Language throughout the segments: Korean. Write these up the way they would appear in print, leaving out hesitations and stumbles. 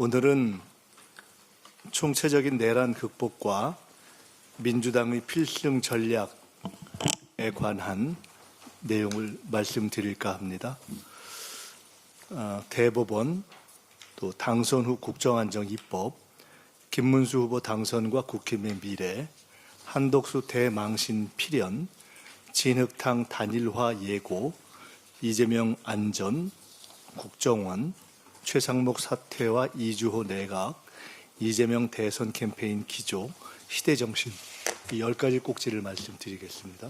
오늘은 총체적인 내란 극복과 민주당의 필승 전략에 관한 내용을 말씀드릴까 합니다. 대법원, 또 당선 후 국정안정입법, 김문수 후보 당선과 국힘의 미래, 한독수 대망신 필연, 진흙탕 단일화 예고, 이재명 안전, 국정원, 최상목 사퇴와 이주호 내각, 이재명 대선 캠페인 기조, 시대정신, 이 10가지 꼭지를 말씀드리겠습니다.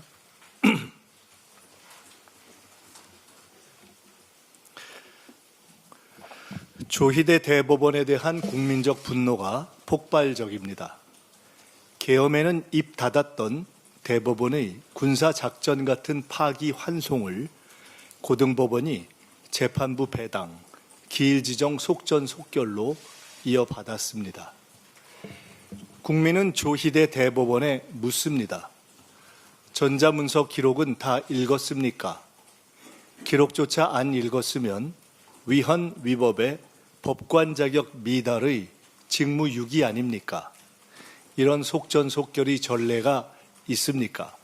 조희대 대법원에 대한 국민적 분노가 폭발적입니다. 계엄에는 입 닫았던 대법원의 군사작전 같은 파기 환송을 고등법원이 재판부 배당, 기일지정 속전속결로 이어받았습니다. 국민은 조희대 대법원에 묻습니다. 전자문서 기록은 다 읽었습니까? 기록조차 안 읽었으면 위헌 위법의 법관 자격 미달의 직무유기 아닙니까? 이런 속전속결의 전례가 있습니까?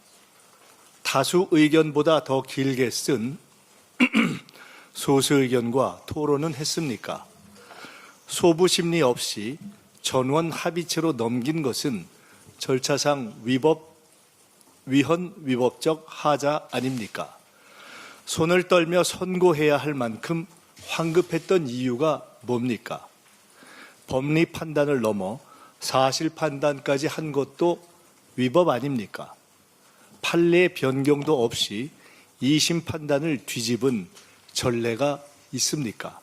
다수 의견보다 더 길게 쓴 소수 의견과 토론은 했습니까? 소부 심리 없이 전원 합의체로 넘긴 것은 절차상 위헌 위법적 하자 아닙니까? 손을 떨며 선고해야 할 만큼 황급했던 이유가 뭡니까? 법리 판단을 넘어 사실 판단까지 한 것도 위법 아닙니까? 판례 변경도 없이 2심 판단을 뒤집은 전례가 있습니까?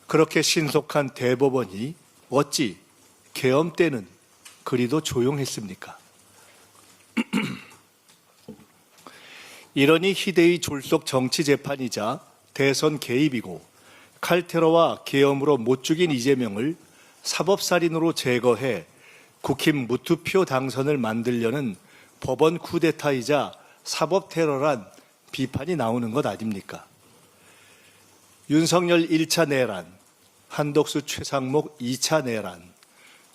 그렇게 신속한 대법원이 어찌 계엄 때는 그리도 조용했습니까? 이러니 희대의 졸속 정치 재판이자 대선 개입이고 칼테러와 계엄으로 못 죽인 이재명을 사법살인으로 제거해 국힘 무투표 당선을 만들려는 법원 쿠데타이자 사법테러란 비판이 나오는 것 아닙니까? 윤석열 1차 내란, 한독수 최상목 2차 내란,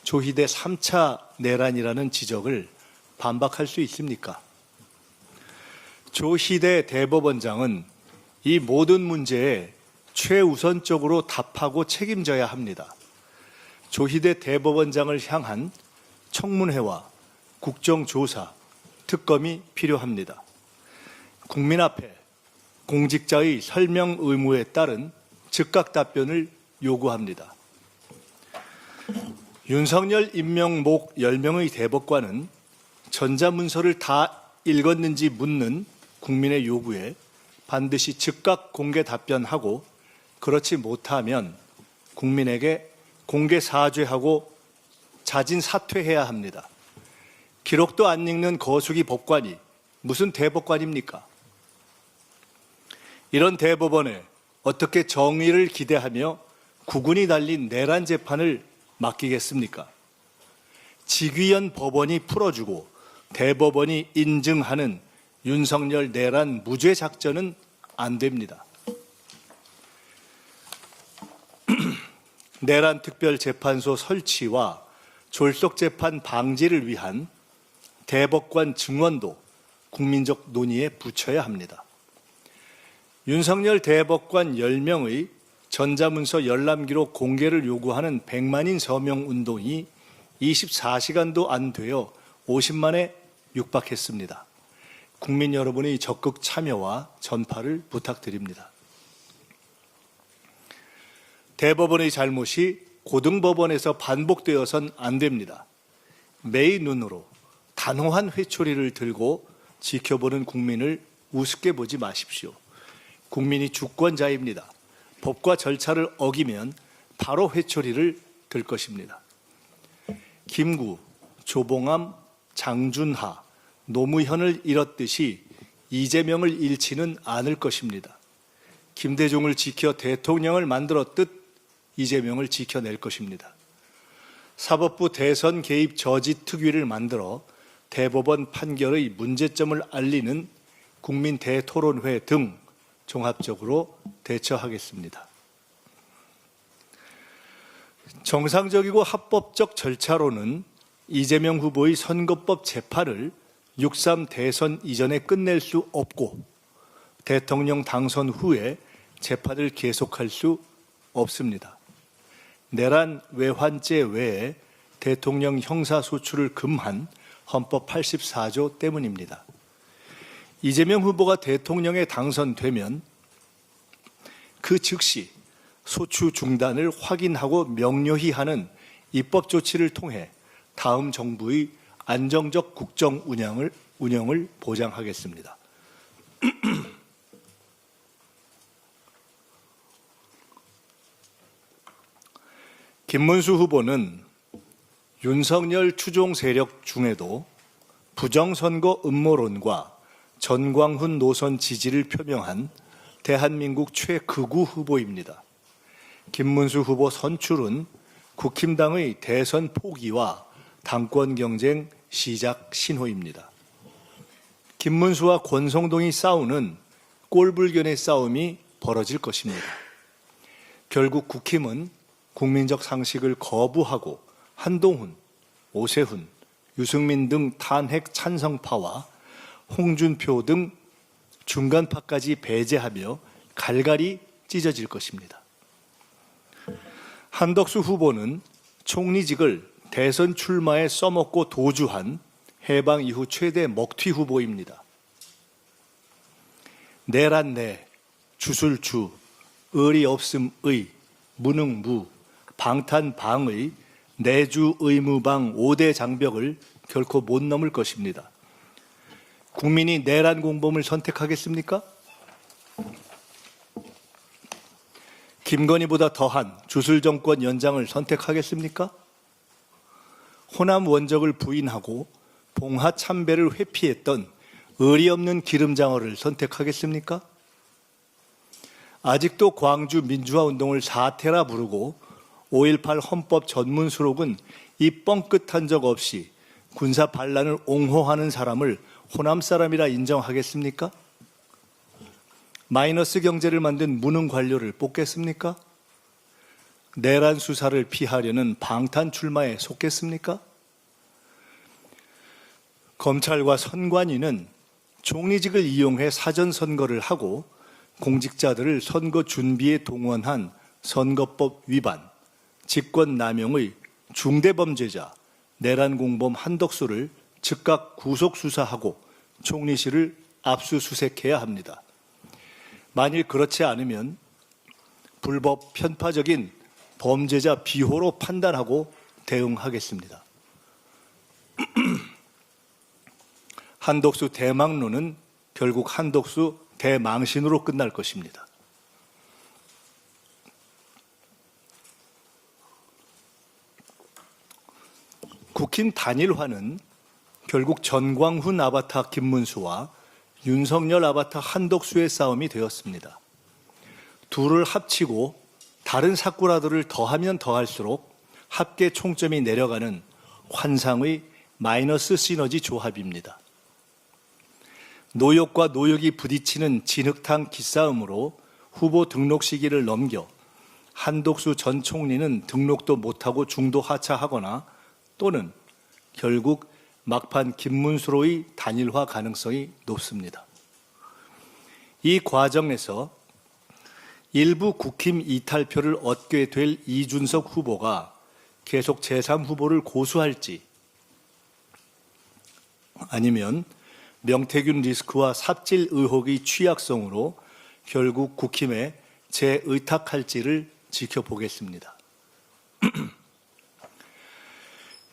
조희대 3차 내란이라는 지적을 반박할 수 있습니까? 조희대 대법원장은 이 모든 문제에 최우선적으로 답하고 책임져야 합니다. 조희대 대법원장을 향한 청문회와 국정조사, 특검이 필요합니다. 국민 앞에 공직자의 설명 의무에 따른 즉각 답변을 요구합니다. 윤석열 임명 목 10명의 대법관은 전자문서를 다 읽었는지 묻는 국민의 요구에 반드시 즉각 공개 답변하고 그렇지 못하면 국민에게 공개 사죄하고 자진 사퇴해야 합니다. 기록도 안 읽는 거수기 법관이 무슨 대법관입니까? 이런 대법원에 어떻게 정의를 기대하며 구군이 달린 내란 재판을 맡기겠습니까? 직위원 법원이 풀어주고 대법원이 인증하는 윤석열 내란 무죄 작전은 안 됩니다. 내란 특별재판소 설치와 졸속재판 방지를 위한 대법관 증언도 국민적 논의에 붙여야 합니다. 윤석열 대법관 10명의 전자문서 열람기록 공개를 요구하는 100만인 서명 운동이 24시간도 안 되어 50만에 육박했습니다. 국민 여러분의 적극 참여와 전파를 부탁드립니다. 대법원의 잘못이 고등법원에서 반복되어선 안 됩니다. 매의 눈으로 단호한 회초리를 들고 지켜보는 국민을 우습게 보지 마십시오. 국민이 주권자입니다. 법과 절차를 어기면 바로 회초리를 들 것입니다. 김구, 조봉암, 장준하, 노무현을 잃었듯이 이재명을 잃지는 않을 것입니다. 김대중을 지켜 대통령을 만들었듯 이재명을 지켜낼 것입니다. 사법부 대선 개입 저지 특위를 만들어 대법원 판결의 문제점을 알리는 국민 대토론회 등 종합적으로 대처하겠습니다. 정상적이고 합법적 절차로는 이재명 후보의 선거법 재판을 6.3 대선 이전에 끝낼 수 없고 대통령 당선 후에 재판을 계속할 수 없습니다. 내란 외환죄 외에 대통령 형사소추를 금한 헌법 84조 때문입니다. 이재명 후보가 대통령에 당선되면 그 즉시 소추 중단을 확인하고 명료히 하는 입법 조치를 통해 다음 정부의 안정적 국정 운영을 보장하겠습니다. 김문수 후보는 윤석열 추종 세력 중에도 부정선거 음모론과 전광훈 노선 지지를 표명한 대한민국 최극우 후보입니다. 김문수 후보 선출은 국힘당의 대선 포기와 당권 경쟁 시작 신호입니다. 김문수와 권성동이 싸우는 꼴불견의 싸움이 벌어질 것입니다. 결국 국힘은 국민적 상식을 거부하고 한동훈, 오세훈, 유승민 등 탄핵 찬성파와 홍준표 등 중간파까지 배제하며 갈갈이 찢어질 것입니다. 한덕수 후보는 총리직을 대선 출마에 써먹고 도주한 해방 이후 최대 먹튀 후보입니다. 내란 내, 주술주, 의리 없음의, 무능무, 방탄방의 내주 의무방 5대 장벽을 결코 못 넘을 것입니다. 국민이 내란 공범을 선택하겠습니까? 김건희보다 더한 주술 정권 연장을 선택하겠습니까? 호남 원적을 부인하고 봉하 참배를 회피했던 의리 없는 기름장어를 선택하겠습니까? 아직도 광주 민주화 운동을 사태라 부르고 5.18 헌법 전문 수록은 이 뻥끗한 적 없이 군사 반란을 옹호하는 사람을 호남 사람이라 인정하겠습니까? 마이너스 경제를 만든 무능 관료를 뽑겠습니까? 내란 수사를 피하려는 방탄 출마에 속겠습니까? 검찰과 선관위는 총리직을 이용해 사전선거를 하고 공직자들을 선거 준비에 동원한 선거법 위반, 직권남용의 중대범죄자 내란 공범 한덕수를 즉각 구속 수사하고 총리실을 압수수색해야 합니다. 만일 그렇지 않으면 불법 편파적인 범죄자 비호로 판단하고 대응하겠습니다. 한덕수 대망론은 결국 한덕수 대망신으로 끝날 것입니다. 국힘 단일화는 결국 전광훈 아바타 김문수와 윤석열 아바타 한덕수의 싸움이 되었습니다. 둘을 합치고 다른 사꾸라들을 더하면 더할수록 합계 총점이 내려가는 환상의 마이너스 시너지 조합입니다. 노역과 노역이 부딪히는 진흙탕 기싸움으로 후보 등록 시기를 넘겨 한덕수 전 총리는 등록도 못하고 중도 하차하거나 또는 결국 막판 김문수로의 단일화 가능성이 높습니다. 이 과정에서 일부 국힘 이탈표를 얻게 될 이준석 후보가 계속 제3후보를 고수할지 아니면 명태균 리스크와 삽질 의혹의 취약성으로 결국 국힘에 재의탁할지를 지켜보겠습니다.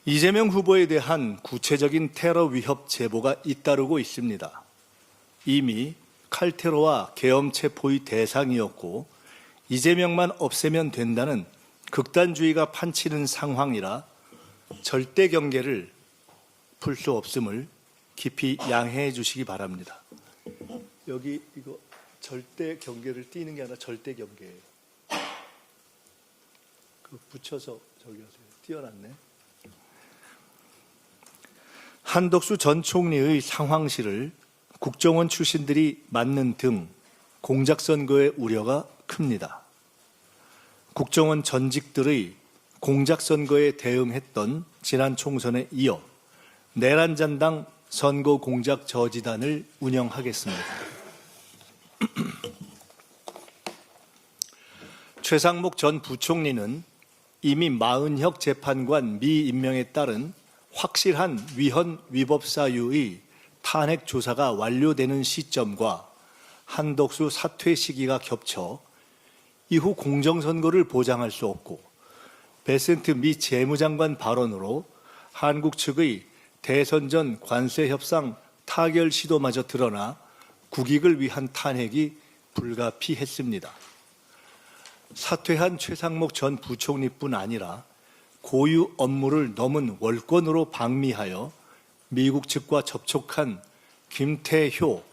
이재명 후보에 대한 구체적인 테러 위협 제보가 잇따르고 있습니다. 이미 칼테러와 계엄체포의 대상이었고 이재명만 없애면 된다는 극단주의가 판치는 상황이라 절대 경계를 풀 수 없음을 깊이 양해해 주시기 바랍니다. 여기 이거 절대 경계를 띄는 게 아니라 절대 경계예요. 그 붙여서 저기 하세요. 띄어놨네. 한덕수 전 총리의 상황실을 국정원 출신들이 맡는 등 공작선거의 우려가 큽니다. 국정원 전직들의 공작선거에 대응했던 지난 총선에 이어 내란전당 선거 공작 저지단을 운영하겠습니다. 최상목 전 부총리는 이미 마은혁 재판관 미임명에 따른 확실한 위헌 위법 사유의 탄핵 조사가 완료되는 시점과 한덕수 사퇴 시기가 겹쳐 이후 공정선거를 보장할 수 없고 베센트 미 재무장관 발언으로 한국 측의 대선 전 관세 협상 타결 시도마저 드러나 국익을 위한 탄핵이 불가피했습니다. 사퇴한 최상목 전 부총리뿐 아니라 고유 업무를 넘은 월권으로 방미하여 미국 측과 접촉한 김태효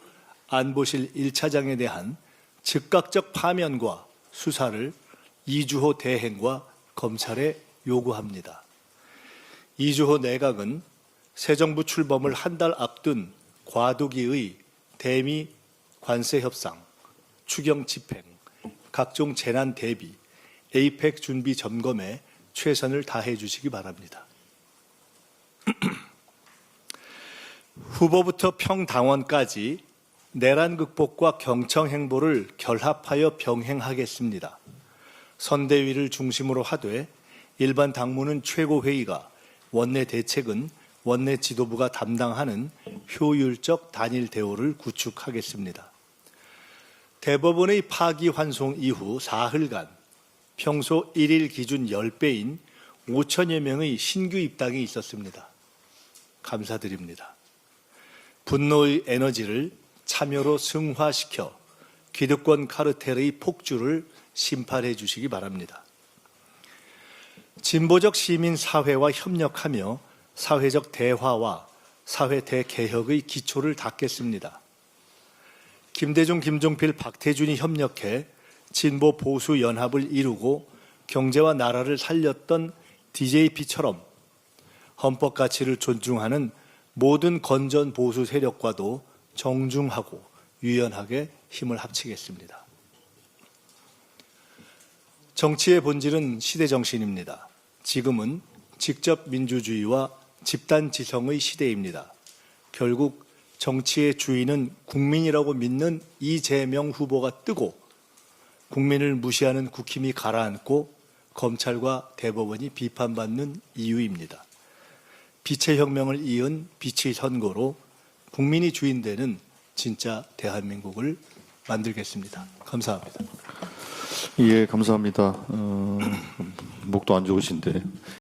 안보실 1차장에 대한 즉각적 파면과 수사를 이주호 대행과 검찰에 요구합니다. 이주호 내각은 새 정부 출범을 한 달 앞둔 과도기의 대미 관세 협상, 추경 집행, 각종 재난 대비, 에이펙 준비 점검에 최선을 다해 주시기 바랍니다. 후보부터 평당원까지 내란 극복과 경청 행보를 결합하여 병행하겠습니다. 선대위를 중심으로 하되 일반 당무는 최고회의가, 원내 대책은 원내 지도부가 담당하는 효율적 단일 대우를 구축하겠습니다. 대법원의 파기환송 이후 사흘간 평소 1일 기준 10배인 5천여 명의 신규 입당이 있었습니다. 감사드립니다. 분노의 에너지를 참여로 승화시켜 기득권 카르텔의 폭주를 심판해 주시기 바랍니다. 진보적 시민사회와 협력하며 사회적 대화와 사회 대개혁의 기초를 닦겠습니다. 김대중, 김종필, 박태준이 협력해 진보 보수 연합을 이루고 경제와 나라를 살렸던 DJP처럼 헌법 가치를 존중하는 모든 건전 보수 세력과도 정중하고 유연하게 힘을 합치겠습니다. 정치의 본질은 시대 정신입니다. 지금은 직접 민주주의와 집단 지성의 시대입니다. 결국 정치의 주인은 국민이라고 믿는 이재명 후보가 뜨고 국민을 무시하는 국힘이 가라앉고 검찰과 대법원이 비판받는 이유입니다. 빛의 혁명을 이은 빛의 선거로 국민이 주인 되는 진짜 대한민국을 만들겠습니다. 감사합니다. 예, 감사합니다. 목도 안 좋으신데.